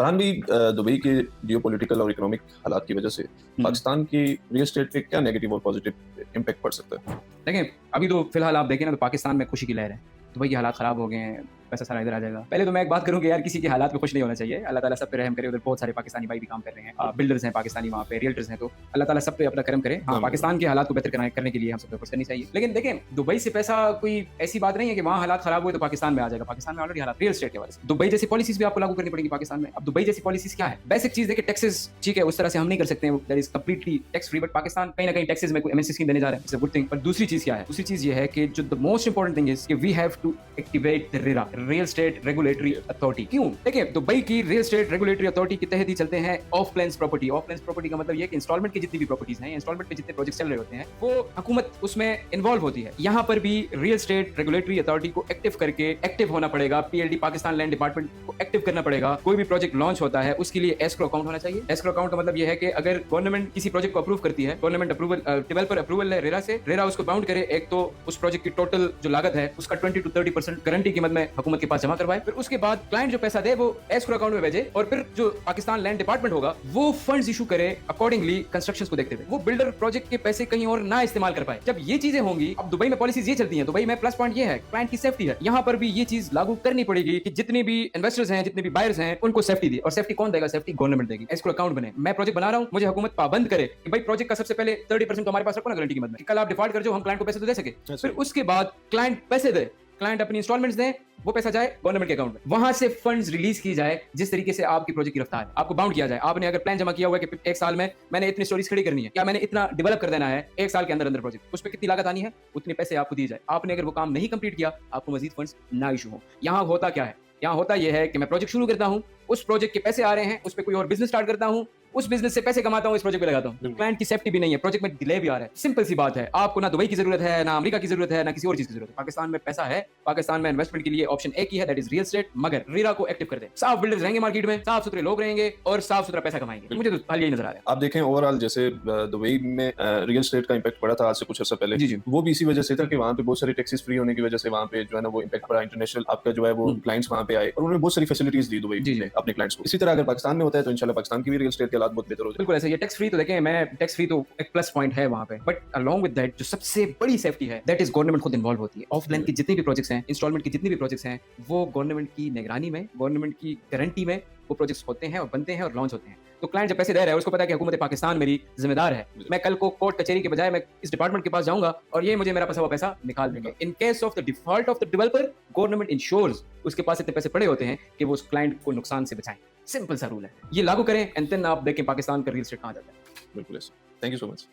फरहान भी दुबई के जियोपॉलिटिकल और इकोनॉमिक हालात की वजह से पाकिस्तान की रियल एस्टेट पे क्या नेगेटिव और पॉजिटिव इम्पैक्ट पड़ सकता है? देखें, अभी तो फिलहाल आप देखें ना तो पाकिस्तान में खुशी की लहर है। दुबई के हालात खराब हो गए हैं, पैसा सारा इधर आ जाएगा। पहले तो मैं एक बात करूं कि यार किसी के हालात में खुश नहीं होना चाहिए। अल्लाह ताला सब पे रहम करे। उधर बहुत सारे पाकिस्तानी भाई भी काम कर रहे हैं, बिल्डर्स हैं पाकिस्तानी वहाँ पे, रियल्टर्स हैं, तो अल्लाह ताला सब पे अपना करम करे। हाँ, पाकिस्तान के हालात को बेहतर करने के लिए हम सब कोशिश करनी चाहिए। लेकिन देखें, दुबई से पैसा कोई ऐसी बात नहीं है कि वहाँ हालात खराब हुए तो पाकिस्तान में आ जाएगा। पाकिस्तान में ऑलरेडी हालात रियल एस्टेट के वजह से दुबई जैसी पॉलिसीज भी आपको लागू करनी पड़ेगी पाकिस्तान में। अब दुबई जैसी पॉलिसीज क्या है? बेसिक चीज देखिए, टैक्सेस ठीक है, उस तरह से हम नहीं कर सकते हैं, that is completely tax free, but Pakistan कहीं ना कहीं टैक्सेस में कोई एमएनसी स्कीम देने जा रहा है, इट्स अ गुड थिंग। पर दूसरी चीज क्या है? दूसरी चीज ये है कि जो the most important thing is कि we have to activate the RERA, real estate regulatory authority. क्यों? देखिए, दुबई की रियल एस्टेट रेगुलेटरी अथॉरिटी के तहत ही चलते हैं of plans property. Of plans property का मतलब ये है कि इंस्टॉलमेंट की जितनी भी प्रॉपर्टीज हैं, इंस्टॉलमेंट पे जितने प्रोजेक्ट चल रहे होते हैं, वो हुकूमत उसमें इन्वॉल्व होती है। यहाँ पर भी रियल एस्टेट रेगुलेटरी अथॉरिटी को एक्टिव करके एक्टिव होना पड़ेगा। पीएलडी पाकिस्तान लैंड डिपार्टमेंट को एक्टिव करना पड़ेगा। कोई भी प्रोजेक्ट लॉन्च होता है उसके लिए एस्क्रो अकाउंट होना चाहिए। एस्क्रो अकाउंट का मतलब ये है कि अगर गवर्नमेंट किसी प्रोजेक्ट को अप्रूव करती है, गवर्नमेंट अप्रूवल, डेवलपर अप्रूवल है रेरा से, रेरा उसको बाउंड करे, एक तो उस प्रोजेक्ट की टोटल जो लागत है उसका 20 to 30% गारंटी कीमत में हुकूमत के पास जमा करवाए। फिर उसके बाद क्लाइंट जो पैसा दे वो एस्क्रो अकाउंट में भेजे, और फिर जो पाकिस्तान लैंड डिपार्टमेंट होगा वो फंड्स इशू करे अकॉर्डिंगली कंस्ट्रक्शंस को देखते हुए। वो बिल्डर प्रोजेक्ट के पैसे कहीं और ना इस्तेमाल कर पाए। जब ये चीजें होंगी, अब दुबई में पॉलिसीज ये चलती हैं, दुबई में प्लस पॉइंट ये है, क्लाइंट की सेफ्टी है। यहाँ पर भी ये चीज लागू करनी पड़ेगी कि जितने भी इन्वेस्टर्स हैं, जितने भी बायर्स हैं, उनको सेफ्टी दी। और सेफ्टी कौन देगा? सेफ्टी गवर्नमेंट देगी। एस्क्रो अकाउंट बने, मैं प्रोजेक्ट बना रहा हूँ, मुझे हुकूमत पाबंद करे कि भाई प्रोजेक्ट का सबसे पहले 30% तो हमारे पास रखो ना गारंटी कीमत में, कल आप डिफॉल्ट कर जाओ, हम क्लाइंट को पैसे तो दे सके। फिर उसके बाद क्लाइंट पैसे दे, क्लाइंट अपनी इंस्टॉलमेंट्स दें, वो पैसा जाए गवर्नमेंट के अकाउंट में, वहां से फंड्स रिलीज की जाए जिस तरीके से आपकी प्रोजेक्ट की रफ्तार है। आपको बाउंड किया जाए। आपने अगर प्लान जमा किया हुआ है कि एक साल में मैंने इतनी स्टोरीज खड़ी करनी है, या मैंने इतना डेवलप कर देना है एक साल के अंदर अंदर प्रोजेक्ट, उस पर कितनी लागत आनी है, उतने पैसे आपको दिए जाए। आपने अगर वो काम नहीं कंप्लीट किया, आपको मजीद फंड्स ना इशू हो। यहाँ होता क्या है? यहाँ होता यह है कि मैं प्रोजेक्ट शुरू करता हूँ, उस प्रोजेक्ट के पैसे आ रहे हैं, उस पर कोई और बिजनेस स्टार्ट करता हूँ, उस बिजनेस से पैसे कमाता हूं, इस प्रोजेक्ट पे लगाता हूं। क्लाइंट की सेफ्टी भी नहीं है, प्रोजेक्ट में डिले भी आ रहा है। सिंपल सी बात है, आपको ना दुबई की जरूरत है, ना अमेरिका की जरूरत है, ना किसी और चीज की जरूरत है। पाकिस्तान में पैसा है, पाकिस्तान में इन्वेस्टमेंट के लिए ऑप्शन एक ही है, दैट इज रियल एस्टेट। मगर रेरा को एक्टिव कर दे, साफ बिल्डर्स रहेंगे मार्केट में, साफ सुथरे लोग रहेंगे और साफ सुथरा पैसा कमाएंगे। मुझे तो हाल यही नजर आ रहा है। आप देखें ओवरऑल जैसे दुबई में रियल एस्टेट का इम्पैक्ट पड़ा था आज से कुछ अर्सा पहले, जी। वो भी इसी वजह से था कि वहाँ पे बहुत सारी टैक्सेस फ्री होने की वजह से वहाँ पे जो है ना वो इम्पैक्ट पड़ा। इंटरनेशनल आपका जो है वो क्लाइंट्स वहाँ पे आए और उन्होंने बहुत सारी फैसिलिटीज दी दुबई ने अपने क्लाइंट्स को। इसी तरह अगर पाकिस्तान में होता है तो इंशाल्लाह पाकिस्तान की भी रियल एस्टेट के हालात बहुत बेहतर हो जाए। बिल्कुल ऐसे। ये टैक्स फ्री तो देखें, मैं टैक्स फ्री तो एक प्लस पॉइंट है वहाँ पे, बट अलॉन्ग विद दैट जो सबसे बड़ी सेफ्टी है, दैट इज गवर्नमेंट खुद इन्वॉल्व होती है। ऑफलाइन की जितनी भी प्रोजेक्ट्स हैं, इंस्टॉलमेंट की जितनी भी प्रोजेक्ट्स हैं, वो गवर्नमेंट की निगरानी में, गवर्नमेंट की गारंटी में वो प्रोजेक्ट्स होते हैं और बनते हैं और लॉन्च होते हैं। तो क्लाइंट जब पैसे दे रहा है, उसको पता है कि हुकूमत पाकिस्तान मेरी जिम्मेदार है। मैं कल को कोर्ट कचहरी के बजाय मैं इस डिपार्टमेंट के पास जाऊंगा और ये मुझे मेरा फंसा हुआ पैसा निकाल देंगे। In case of the default of the developer, government ensures उसके पास इतने पैसे पड़े होते हैं कि वो उस क्लाइंट को नुकसान से बचाएं। सिंपल सा रूल है, ये लागू करें एंड देन आप देखें पाकिस्तान का रियल एस्टेट कहां जाता है। बिल्कुल ऐसा। Thank you so much.